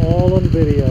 all on video.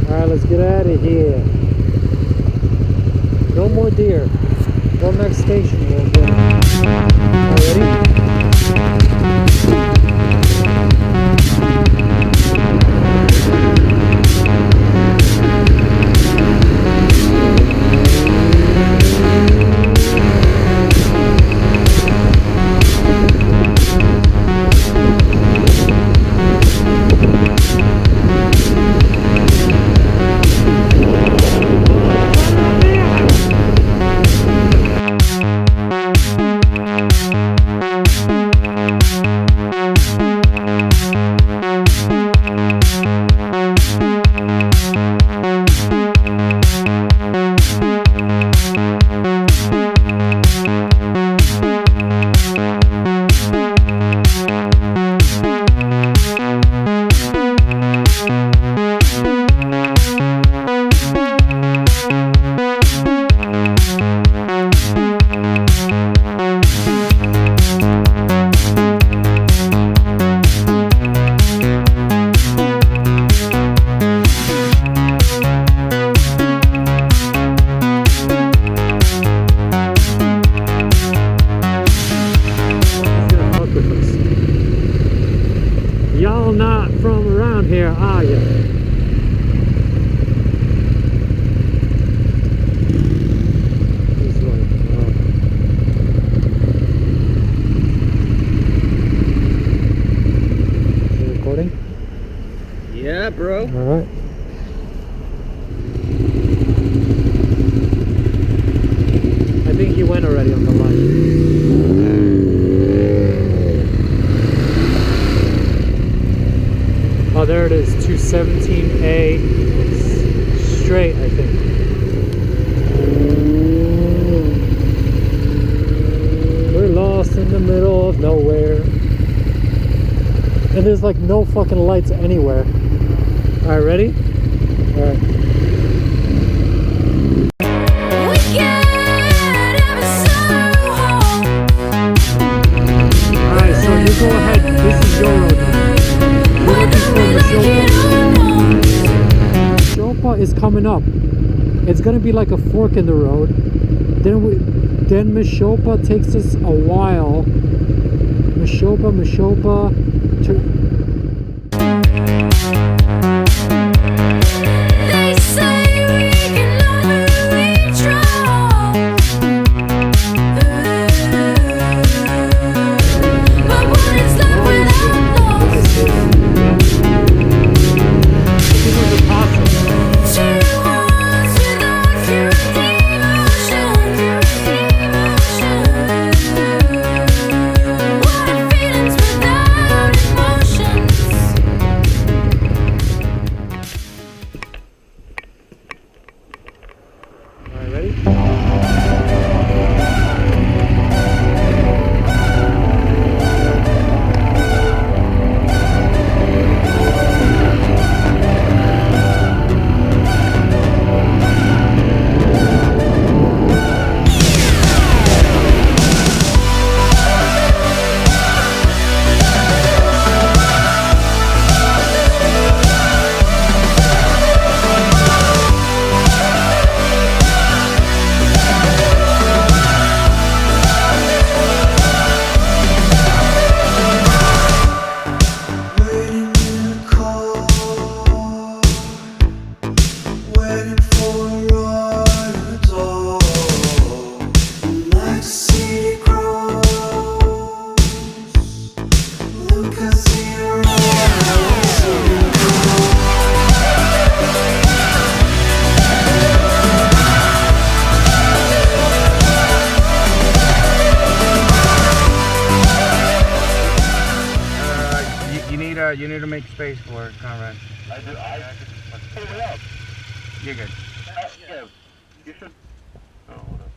Alright, let's get out of here. No more deer. One next station we'll get. Alright, ready? Y'all not from around here, are you? Is it recording? Yeah, bro. Alright. I think he went already on the line. Oh, there it is, 217A straight, I think. We're lost in the middle of nowhere. And there's like no fucking lights anywhere. Alright, ready? Alright. Alright, so you go ahead. This is your road now. Mishopa is coming up. It's gonna be like a fork in the road. Then Mishopa takes us a while. Mishopa. They say we can know who we trust, but what is love without loss? Two hearts without pure devotion. What are feelings without emotions? Alright, ready? You need to make space for it, Conrad. I do. Pull it up. You're good. Yeah. You should. Oh, hold up.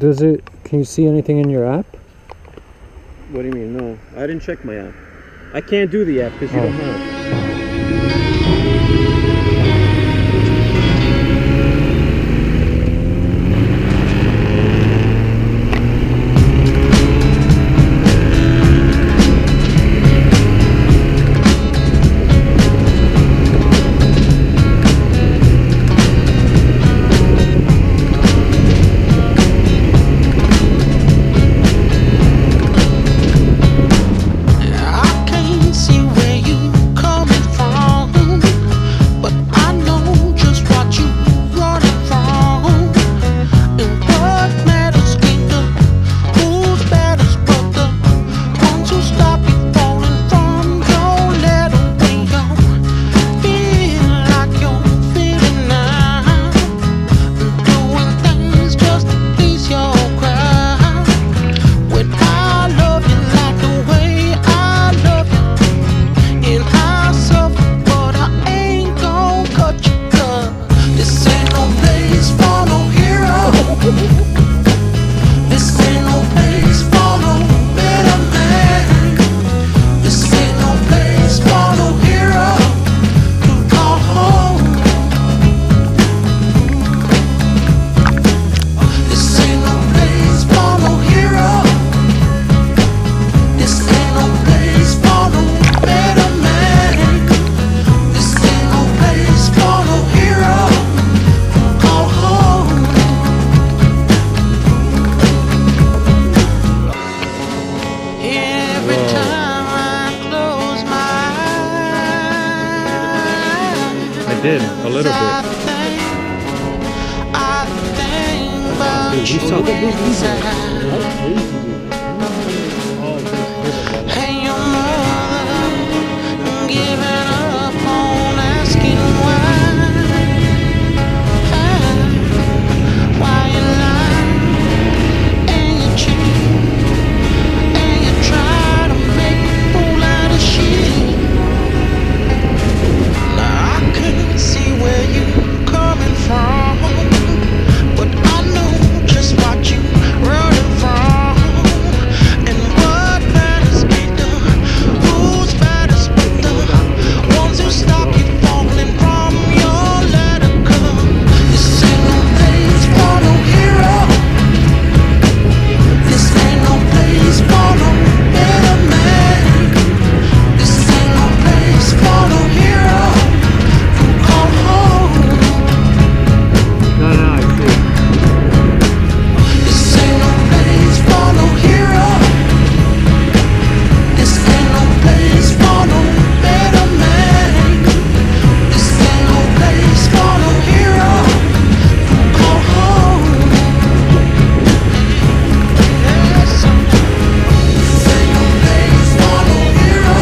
Does it? Can you see anything in your app? What do you mean? No, I didn't check my app. I can't do the app because you Oh. don't have. I can't see where you coming from, but I know just what you running from. And what matters ain't the who's matters, but the ones who stop you falling from your letter when you feel like you're feeling now, doing things just to please your crowd. When I love you like the way I love you, and I suffer, but I ain't gon' cut you, 'cause this ain't no place for no hero. This ain't no place for no better man. This ain't no place for no hero to call home. This ain't no place for no hero. This ain't no place for no better man. This ain't no place for no hero to call home. Every time I close my eyes, I did a little I bit. think about Dude, you you suck. inside. And your mother giving up on asking why you lie and you cheat and you try to make a fool out of shit. Now I can't see where you coming from, but I know just what you running from. And what matters ain't the who's matters, but the ones who stop you falling from your ladder. 'Cause this ain't no place for no hero. This ain't no place for no better man. This ain't no place for no hero to call home. No, I see. This ain't no place for no hero. This ain't no place for no better man. This ain't no place for no hero to call home. This ain't no place for no hero.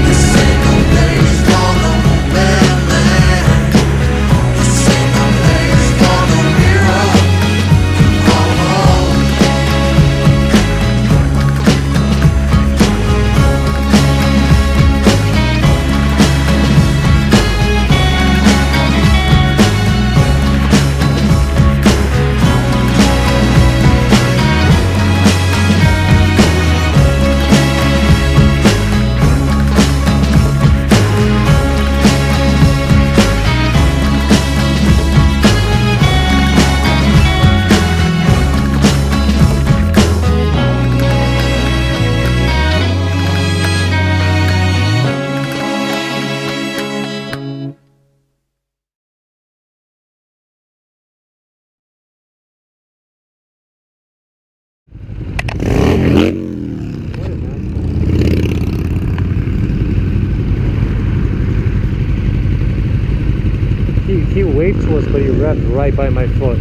This ain't no place for no better man. This ain't no place for no hero to call home. He waved to us, but he revved right by my foot.